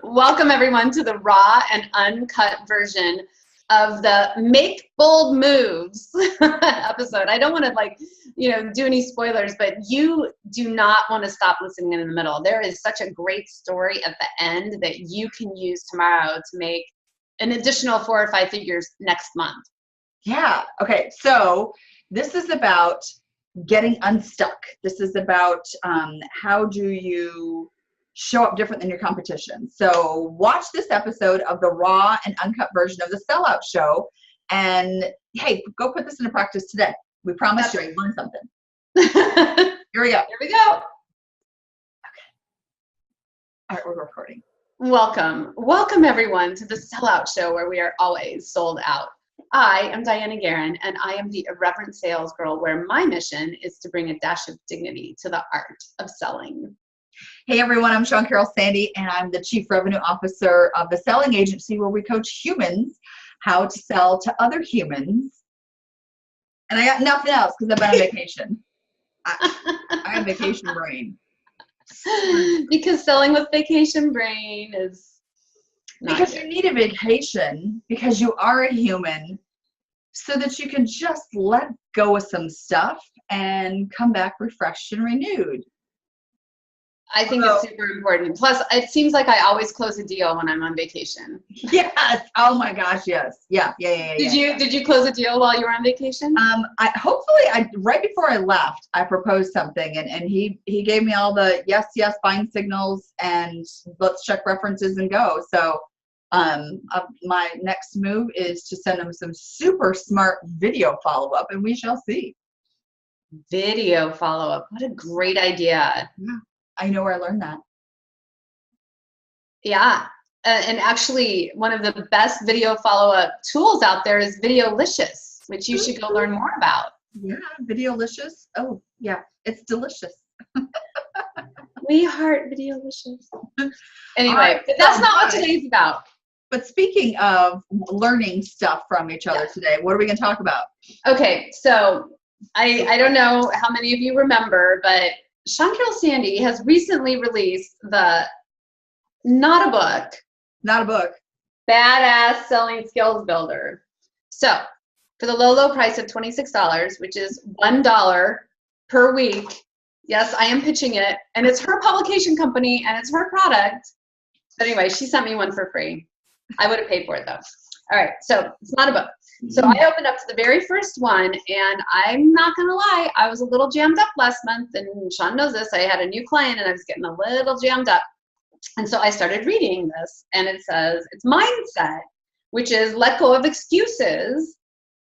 Welcome everyone to the raw and uncut version of the Make Bold Moves episode. I don't want to do any spoilers, but you do not want to stop listening in the middle. There is such a great story at the end that you can use tomorrow to make an additional 4 or 5 figures next month. Yeah. Okay. So this is about getting unstuck. This is about how do you show up different than your competition. So watch this episode of the raw and uncut version of the SellOut Show. And hey, go put this into practice today. We promise you'll learn something. Here we go. Here we go. Okay. All right, we're recording. Welcome everyone to the SellOut Show, where we are always sold out. I am Dianna, and I am the irreverent sales girl, where my mission is to bring a dash of dignity to the art of selling. Hey everyone, I'm Shawn Sandy, and I'm the Chief Revenue Officer of the selling agency where we coach humans how to sell to other humans. And I got nothing else because I've been on vacation. I have vacation brain. Because selling with vacation brain is not because good. You need a vacation because you are a human, so that you can just let go of some stuff and come back refreshed and renewed. I think it's super important. Plus, it seems like I always close a deal when I'm on vacation. Yes. Oh my gosh. Yes. Yeah. Did you close a deal while you were on vacation? Hopefully right before I left, I proposed something, and he gave me all the yes buying signals and let's check references and go. So my next move is to send him some super smart video follow-up, and we shall see. Video follow-up. What a great idea. Yeah. I know where I learned that. Yeah. And actually, one of the best video follow-up tools out there is Videolicious, which you should go learn more about. Yeah, Videolicious. Oh, yeah, it's delicious. We heart Videolicious. Anyway, but that's not what today's about. But speaking of learning stuff from each other today, what are we going to talk about? Okay, so I don't know how many of you remember, but Shawn Sandy has recently released the Not a Book, Badass Selling Skills Builder. So for the low price of $26, which is $1 per week, yes, I am pitching it, and it's her publication company and it's her product. But anyway, she sent me one for free. I would have paid for it though. All right, so it's not a book. So I opened up to the very first one, and I'm not going to lie, I was a little jammed up last month, and Shawn knows this. I had a new client, and I was getting a little jammed up. And so I started reading this, and it says it's mindset, which is let go of excuses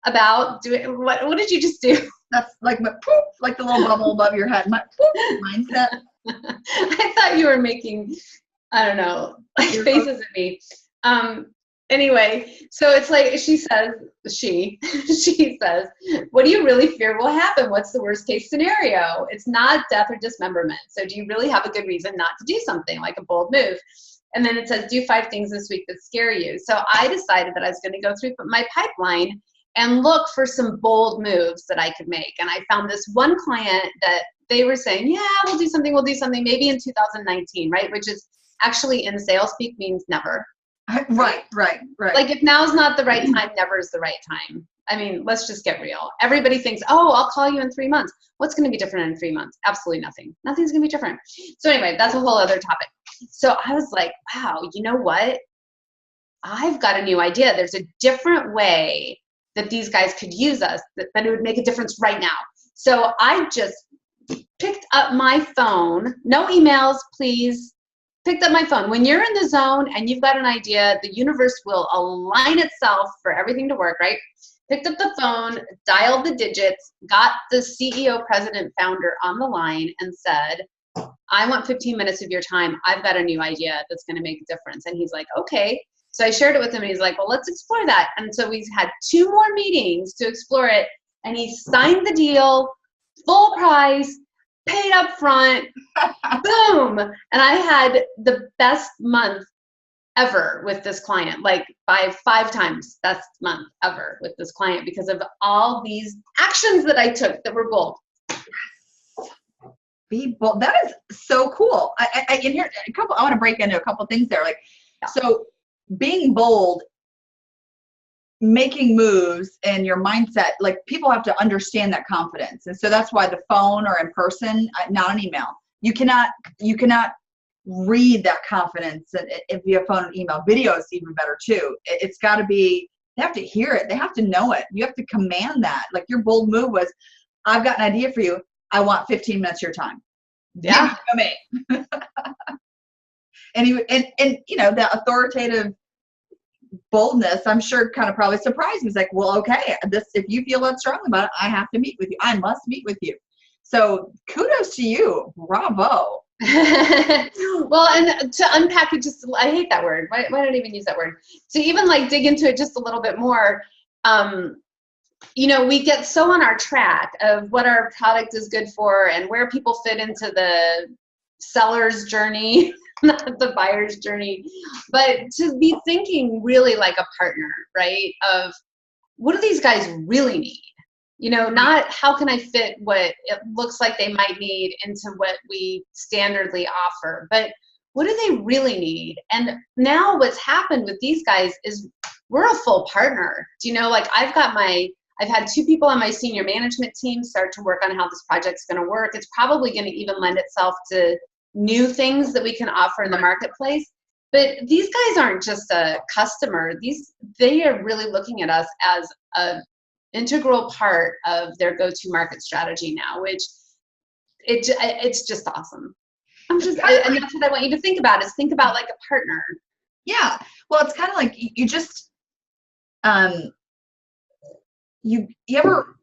about doing, what did you just do? That's like my poop, like the little bubble above your head. My poop mindset. I thought you were making, I don't know, faces at me. Anyway, so it's like she says, what do you really fear will happen? What's the worst case scenario? It's not death or dismemberment. So do you really have a good reason not to do something like a bold move? And then it says, do 5 things this week that scare you. So I decided that I was going to go through my pipeline and look for some bold moves that I could make. And I found this one client that they were saying, yeah, we'll do something maybe in 2019, right? Which is actually in sales speak means never. Right. Like if now's not the right time, never is the right time. I mean, let's just get real. Everybody thinks, oh, I'll call you in 3 months. What's going to be different in 3 months? Absolutely nothing. Nothing's going to be different. So anyway, that's a whole other topic. So I was like, wow, you know what? I've got a new idea. There's a different way that these guys could use us that it would make a difference right now. So I just picked up my phone. No emails, please. Picked up my phone. When you're in the zone and you've got an idea, the universe will align itself for everything to work, right? Picked up the phone, dialed the digits, got the CEO, president, founder on the line and said, I want 15 minutes of your time. I've got a new idea that's going to make a difference. And he's like, okay. So I shared it with him and he's like, well, let's explore that. And so we had 2 more meetings to explore it. And he signed the deal, full price, paid up front, boom. And I had the best month ever with this client, like by 5 times best month ever with this client because of all these actions that I took that were bold. Be bold. That is so cool. In here, I want to break into a couple things there. Like, so being bold, making moves, and your mindset, like people have to understand that confidence. And so that's why the phone or in person, not an email. You cannot read that confidence via phone and email. Video is even better too. It's got to be, they have to hear it. They have to know it. You have to command that. Like your bold move was, I've got an idea for you. I want 15 minutes of your time. Yeah. Give it to me. and you know, that authoritative boldness, I'm sure kind of probably surprised me. It's like, well, okay, if you feel that strongly about it, I have to meet with you. I must meet with you. So kudos to you. Bravo. Well, and to unpack it, just, I hate that word. Why don't I even use that word? To even like dig into it just a little bit more, you know, we get so on our track of what our product is good for and where people fit into the seller's journey, not the buyer's journey, but to be thinking really like a partner, right? Of what do these guys really need? You know, not how can I fit what it looks like they might need into what we standardly offer, but what do they really need? And now what's happened with these guys is we're a full partner. Do you know, like I've had 2 people on my senior management team start to work on how this project's going to work. It's probably going to even lend itself to new things that we can offer in the marketplace. But these guys aren't just a customer. They are really looking at us as an integral part of their go-to market strategy now, which it's just awesome. And that's what I want you to think about, is think about like a partner. Yeah. Well, it's kind of like you just, you ever,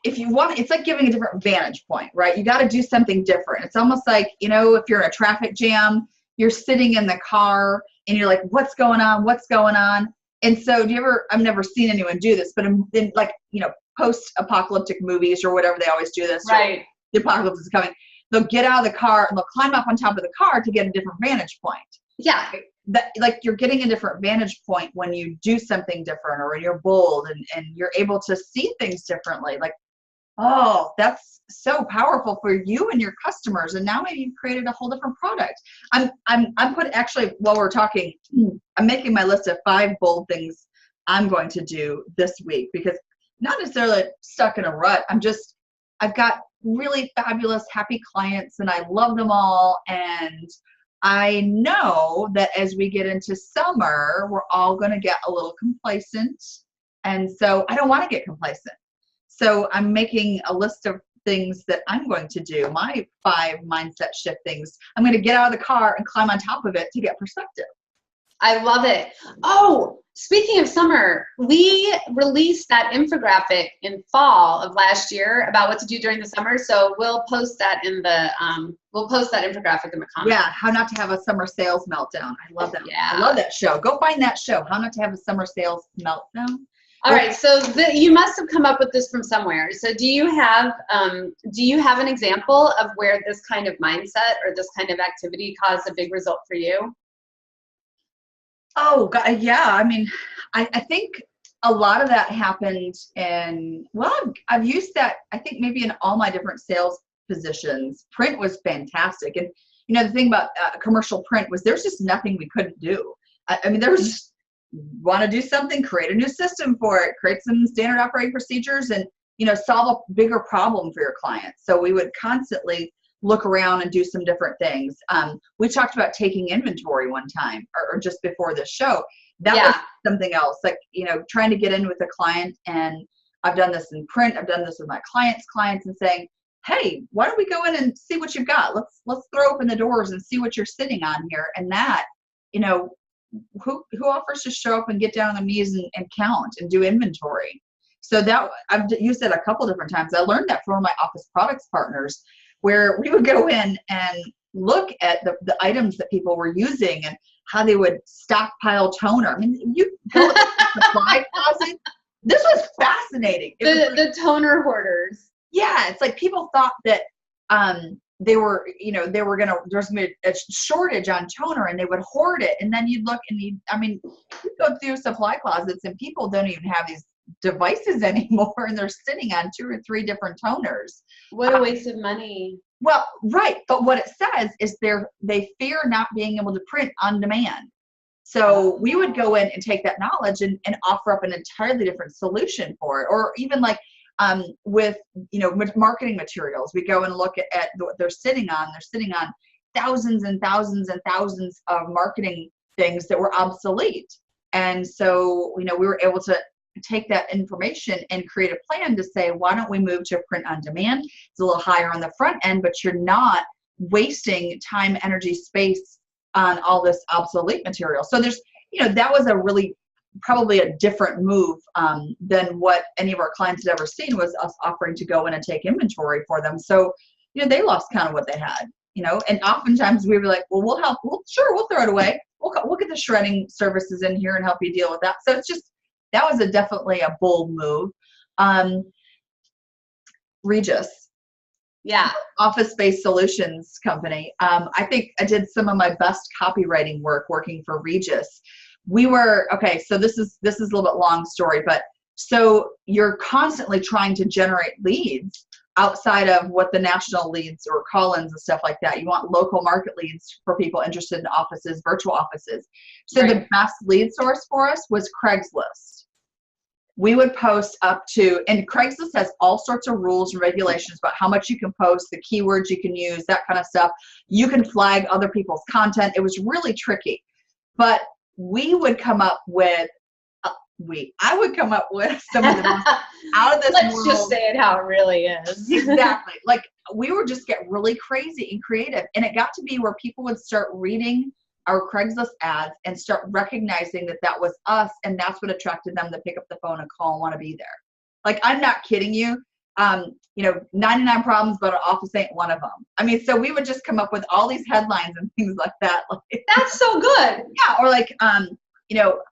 if you want, it's like giving a different vantage point, right? You got to do something different. It's almost like, you know, if you're in a traffic jam, you're sitting in the car and you're like, what's going on? What's going on? And so I've never seen anyone do this, but in like, you know, post-apocalyptic movies or whatever, they always do this. Right. The apocalypse is coming. They'll get out of the car and they'll climb up on top of the car to get a different vantage point. Yeah. That, like, you're getting a different vantage point when you do something different, or when you're bold and you're able to see things differently. Like, oh, that's so powerful for you and your customers. And now maybe you've created a whole different product. Actually, while we're talking, I'm making my list of 5 bold things I'm going to do this week, because not necessarily stuck in a rut. I've got really fabulous, happy clients and I love them all. And I know that as we get into summer, we're all going to get a little complacent. And so I don't want to get complacent. So I'm making a list of things that I'm going to do, my 5 mindset shift things. I'm going to get out of the car and climb on top of it to get perspective. I love it. Oh, speaking of summer, we released that infographic in fall of last year about what to do during the summer. So we'll post that in the infographic in the comments. Yeah, how not to have a summer sales meltdown. I love that. Yeah. I love that show. Go find that show. How not to have a summer sales meltdown. All right, so you must have come up with this from somewhere. So do you have an example of where this kind of mindset or this kind of activity caused a big result for you? Oh, God, yeah. I mean, I think a lot of that happened I've used that, I think, maybe in all my different sales positions. Print was fantastic. And, you know, the thing about commercial print was there's just nothing we couldn't do. I mean, there was just, want to do something, create a new system for it, create some standard operating procedures, and, you know, solve a bigger problem for your clients. So we would constantly look around and do some different things. We talked about taking inventory one time, or just before the show. That was something else, like, you know, trying to get in with a client. And I've done this in print. I've done this with my clients and saying, hey, why don't we go in and see what you've got? Let's throw open the doors and see what you're sitting on here. And that, you know, who offers to show up and get down on the knees and count and do inventory? So that I've used that a couple different times. I learned that from one of my office products partners, where we would go in and look at the items that people were using and how they would stockpile toner. I mean, you go to the supply closet. This was fascinating. The toner hoarders. Yeah, it's like people thought that there's gonna be a shortage on toner, and they would hoard it. And then you'd look and you'd go through supply closets, and people don't even have devices anymore, and they're sitting on 2 or 3 different toners. What a waste of money. Well, right. But what it says is they fear not being able to print on demand. So we would go in and take that knowledge and offer up an entirely different solution for it. Or even like with, with marketing materials, we go and look at what they're sitting on. They're sitting on thousands and thousands and thousands of marketing things that were obsolete. And so, we were able to take that information and create a plan to say, why don't we move to print on demand? It's a little higher on the front end, but you're not wasting time, energy, space on all this obsolete material. So there's, that was a really probably a different move than what any of our clients had ever seen, was us offering to go in and take inventory for them. So, they lost kind of what they had, and oftentimes we were like, well, we'll help. Well, sure, we'll throw it away. We'll get the shredding services in here and help you deal with that. So it's just, that was definitely a bold move. Regis. Yeah. Office Space Solutions company. I think I did some of my best copywriting work working for Regis. So this is a little bit long story, but so you're constantly trying to generate leads outside of what the national leads or call-ins and stuff like that. You want local market leads for people interested in offices, virtual offices. So right. The best lead source for us was Craigslist. We would post up to, and Craigslist has all sorts of rules and regulations about how much you can post, the keywords you can use, that kind of stuff. You can flag other people's content. It was really tricky. But we would come up with, I would come up with some of the most out of this Let's world. just say it how it really is. Exactly. Like, we would just get really crazy and creative. And it got to be where people would start reading our Craigslist ads and start recognizing that was us. And that's what attracted them to pick up the phone and call and want to be there. Like, I'm not kidding you. 99 problems, but an office ain't one of them. I mean, so we would just come up with all these headlines and things like that. Like, that's so good. Yeah. Or like,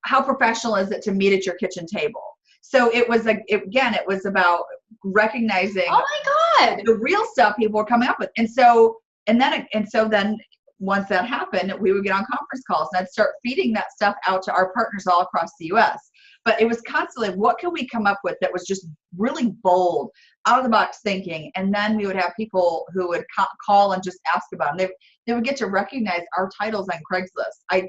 how professional is it to meet at your kitchen table? So it was like, it was about recognizing oh my God, the real stuff people were coming up with. And so then once that happened, we would get on conference calls and I'd start feeding that stuff out to our partners all across the US. But it was constantly, what can we come up with that was just really bold, out of the box thinking? And then we would have people who would call and just ask about them. They would get to recognize our titles on Craigslist.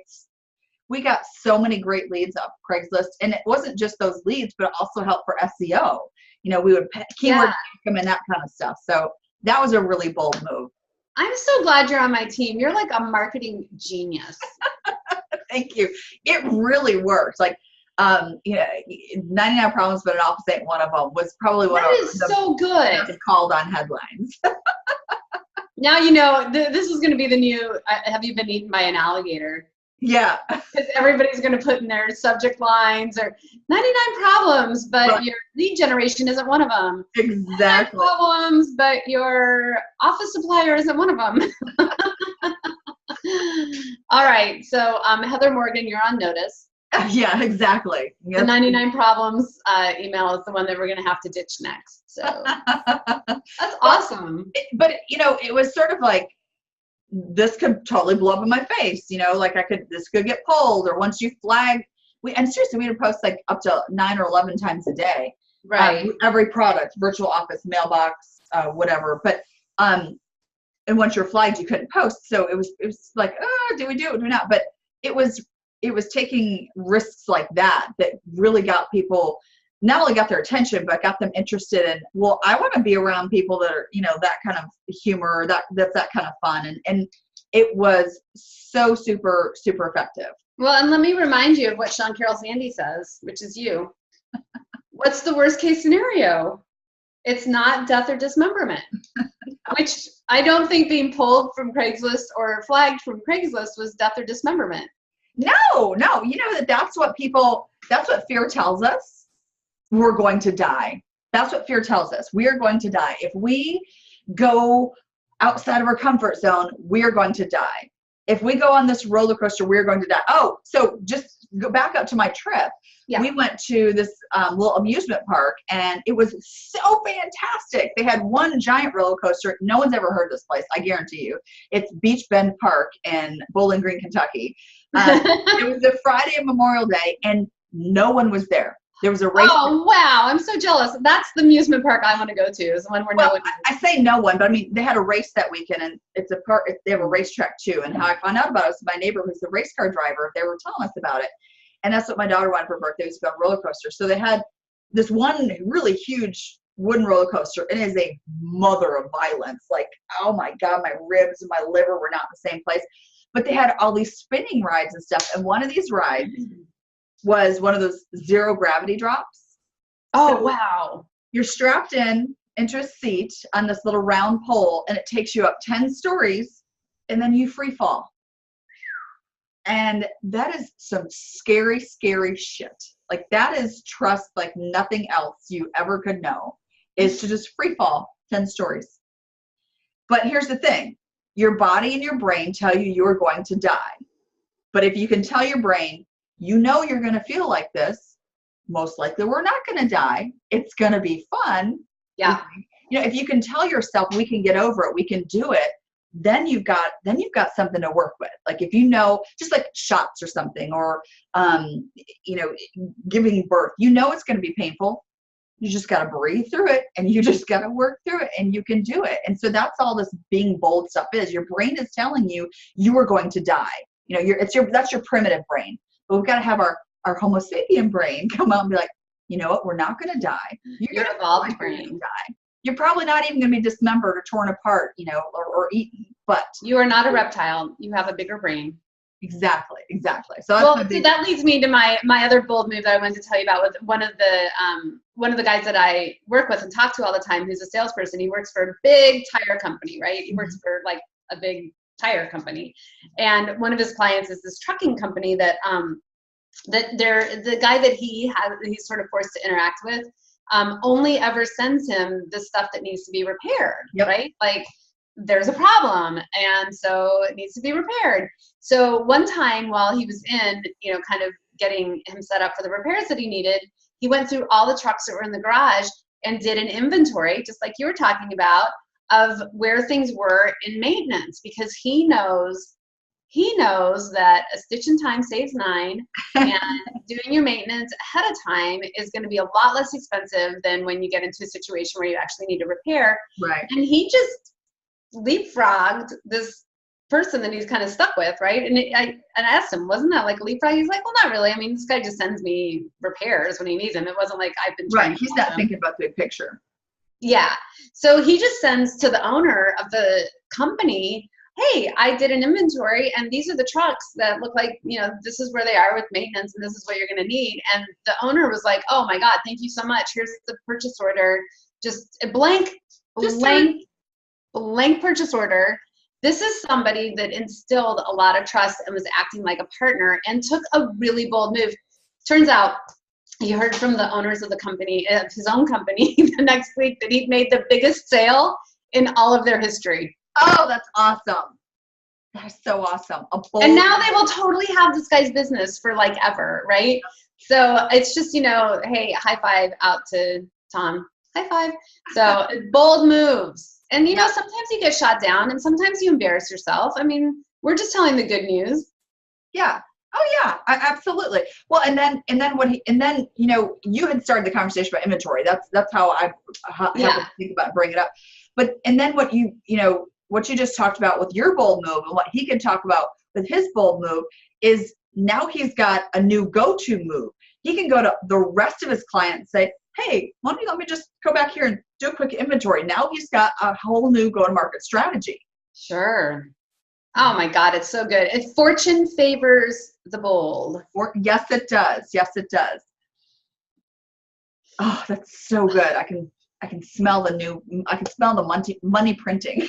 We got so many great leads off Craigslist, and it wasn't just those leads, but it also helped for SEO. We would keyword them and that kind of stuff. So that was a really bold move. I'm so glad you're on my team. You're like a marketing genius. Thank you. It really works. Like, 99 problems, but an office ain't one of them was probably one of them. That is so good. Called on headlines. Now, this is going to be the new, have you been eaten by an alligator? Yeah. Because everybody's going to put in their subject lines or 99 problems, but right. Your lead generation isn't one of them. Exactly. 99 problems, but your office supplier isn't one of them. All right. So Heather Morgan, you're on notice. Yeah, exactly. Yep. The 99 problems email is the one that we're going to have to ditch next. So that's awesome. It was sort of like, this could totally blow up in my face, this could get pulled, or once you flag, and seriously, we would post like up to 9 or 11 times a day. Right. Every product, virtual office, mailbox, whatever. But, and once you're flagged, you couldn't post. So it was like, do we do it? Do we not? But it was taking risks like that really got people, not only got their attention, but got them interested in, well, I want to be around people that are, that kind of humor, that's that kind of fun. And it was so super, super effective. Well, and let me remind you of what Shawn Carroll Sandy says, which is you. What's the worst case scenario? It's not death or dismemberment, which I don't think being pulled from Craigslist or flagged from Craigslist was death or dismemberment. No, that's what fear tells us. We're going to die. That's what fear tells us. We are going to die. If we go outside of our comfort zone, we are going to die. If we go on this roller coaster, we're going to die. Oh, so just go back up to my trip. Yeah. We went to this little amusement park, and it was so fantastic. They had one giant roller coaster. No one's ever heard of this place, I guarantee you. It's Beach Bend Park in Bowling Green, Kentucky. It was a Friday of Memorial Day, and no one was there. There was a race. Oh, wow. I'm so jealous. That's the amusement park I want to go to, is the one where no one is. I say no one, but I mean, they had a race that weekend, and it's a park. They have a racetrack too. And how I found out about it was my neighbor, who's the race car driver. They were telling us about it. And that's what my daughter wanted for her birthday, was to go on a roller coaster. So they had this one really huge wooden roller coaster, and it is a mother of violence. Like, oh my God, my ribs and my liver were not in the same place. But they had all these spinning rides and stuff. And one of these rides was one of those zero gravity drops. Oh, so wow. You're strapped into a seat on this little round pole, and it takes you up 10 stories, and then you free fall. And that is some scary, scary shit. Like, that is trust like nothing else you ever could know, is to just free fall 10 stories. But here's the thing. Your body and your brain tell you you're going to die. But if you can tell your brain, you know you're going to feel like this, most likely we're not going to die. It's going to be fun. Yeah. You know, if you can tell yourself we can get over it, we can do it, then you've got something to work with. Like, if you know, just like shots or something, or you know, giving birth, you know it's going to be painful. You just got to breathe through it, and you just got to work through it, and you can do it. And so that's all this being bold stuff is. Your brain is telling you you are going to die. You know, that's your primitive brain. But we've got to have our Homo sapien brain come out and be like, you know what, we're not going to die. Your evolved brain. Die. You're probably not even going to be dismembered or torn apart, you know, or eaten. But you are not a reptile. You have a bigger brain. Exactly. So that leads me to my other bold move that I wanted to tell you about, with one of the guys that I work with and talk to all the time, who's a salesperson. He works for a big tire company, right? He works for like a big tire company, and one of his clients is this trucking company that the guy that he's sort of forced to interact with only ever sends him the stuff that needs to be repaired. Yep. Right? Like, there's a problem, and so it needs to be repaired. So one time while he was in, you know, kind of getting him set up for the repairs that he needed, he went through all the trucks that were in the garage and did an inventory, just like you were talking about, of where things were in maintenance, because he knows that a stitch in time saves 9, and doing your maintenance ahead of time is going to be a lot less expensive than when you get into a situation where you actually need to repair. Right. And he just leapfrogged this person that he's kind of stuck with, right? And I asked him, wasn't that like a leapfrog? He's like, well, not really. I mean, this guy just sends me repairs when he needs them. It wasn't like I've been trying. Right. He's not thinking about the big picture. Yeah. So he just sends to the owner of the company, hey, I did an inventory, and these are the trucks that look like, you know, this is where they are with maintenance, and this is what you're going to need. And the owner was like, oh my God, thank you so much. Here's the purchase order. Just a blank purchase order. This is somebody that instilled a lot of trust and was acting like a partner and took a really bold move. Turns out he heard from the owners of the company, of his own company, the next week, that he'd made the biggest sale in all of their history. Oh, that's awesome. That's so awesome. And now they will totally have this guy's business for like ever, right? So it's just, you know, hey, high five out to Tom. High five. So bold moves. And, you know, sometimes you get shot down, and sometimes you embarrass yourself. I mean, we're just telling the good news. Yeah. Oh yeah, absolutely. Well, and then you know, you had started the conversation about inventory. That's how I have to think about and bring it up. But and then what you just talked about with your bold move, and what he can talk about with his bold move, is now he's got a new go-to move. He can go to the rest of his clients and say, hey, let me just go back here and do a quick inventory. Now he's got a whole new go-to-market strategy. Sure. Oh my God, it's so good. If fortune favors the bold. Yes, it does. Yes, it does. Oh, that's so good. I can smell the money printing.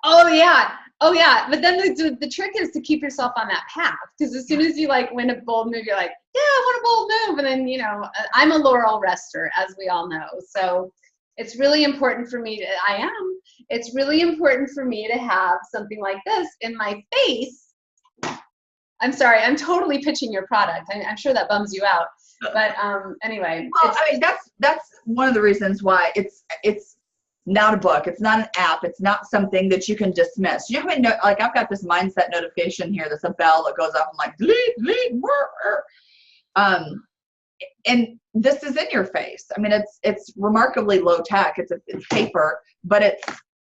Oh yeah. But then the trick is to keep yourself on that path, because as soon as you like win a bold move, you're like, yeah, what a bold move. And then, you know, I'm a laurel rester, as we all know. So it's really important for me it's really important for me to have something like this in my face. I'm sorry, I'm totally pitching your product. I'm sure that bums you out. But anyway. Well, I mean, that's one of the reasons why it's not a book. It's not an app. It's not something that you can dismiss. You know how like I've got this mindset notification here. There's a bell that goes off. I'm like, delete. and this is in your face. I mean, it's remarkably low tech. It's paper, but it's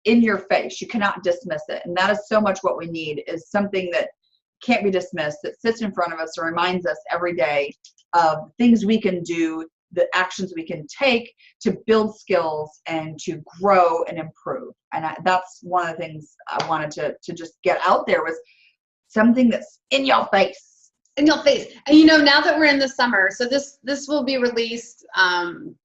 in your face. You cannot dismiss it. And that is so much what we need, is something that can't be dismissed, that sits in front of us and reminds us every day of things we can do, the actions we can take to build skills and to grow and improve. And that's one of the things I wanted to just get out there, was something that's in your face. In your face. And you know, now that we're in the summer, so this will be released, so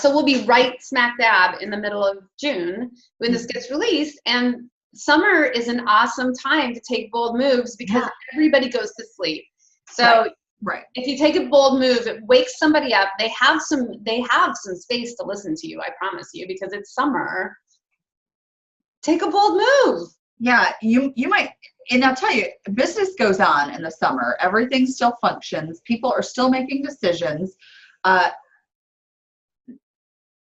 we'll be right smack dab in the middle of June when this gets released. And summer is an awesome time to take bold moves because everybody goes to sleep. So right. If you take a bold move, it wakes somebody up. They have some space to listen to you, I promise you, because it's summer. Take a bold move. Yeah, you might, and I'll tell you, business goes on in the summer. Everything still functions. People are still making decisions.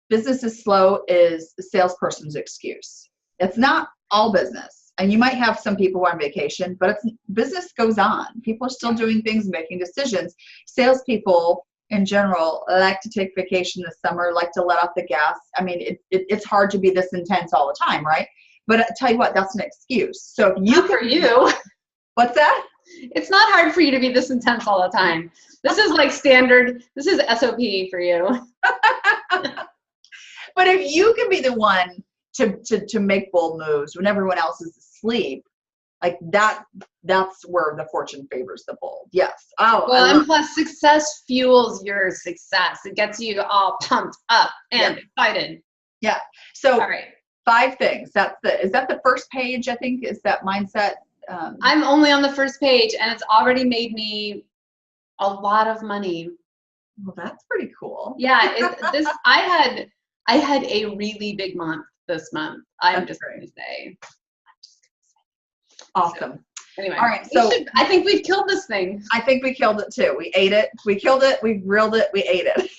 Business is slow is the salesperson's excuse. It's not all business. And you might have some people who are on vacation, but business goes on. People are still doing things, making decisions. Salespeople in general like to take vacation this summer, like to let off the gas. I mean, it's hard to be this intense all the time, right? But I tell you what, that's an excuse. So if for you. What's that? It's not hard for you to be this intense all the time. This is like standard. This is SOP for you. But if you can be the one to make bold moves when everyone else is asleep, like that's where the fortune favors the bold. Yes. Oh, well, and plus success fuels your success. It gets you all pumped up and excited. Yeah. So all right. 5 things. Is that the first page? I think is that mindset. I'm only on the first page, and it's already made me a lot of money. Well, that's pretty cool. Yeah. I had a really big month this month. I'm just going to say. Awesome. So, anyway, all right. So I think we've killed this thing. I think we killed it too. We ate it. We killed it. We grilled it. We ate it.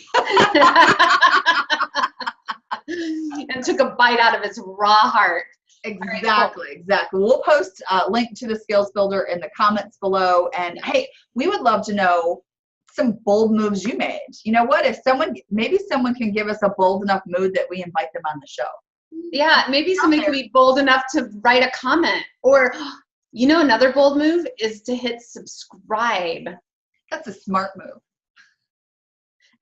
And took a bite out of its raw heart. Exactly. We'll post a link to the Skills Builder in the comments below. And hey, we would love to know some bold moves you made. You know what? If maybe someone can give us a bold enough mood that we invite them on the show. Yeah, maybe somebody can be bold enough to write a comment. Or, you know, another bold move is to hit subscribe. That's a smart move.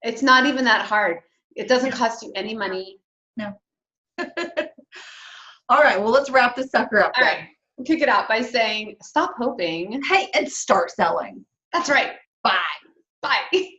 It's not even that hard. It doesn't cost you any money. No. All right, well, let's wrap this sucker up. All right, we'll kick it out by saying, stop hoping. Hey, and start selling. That's right. Bye. Bye.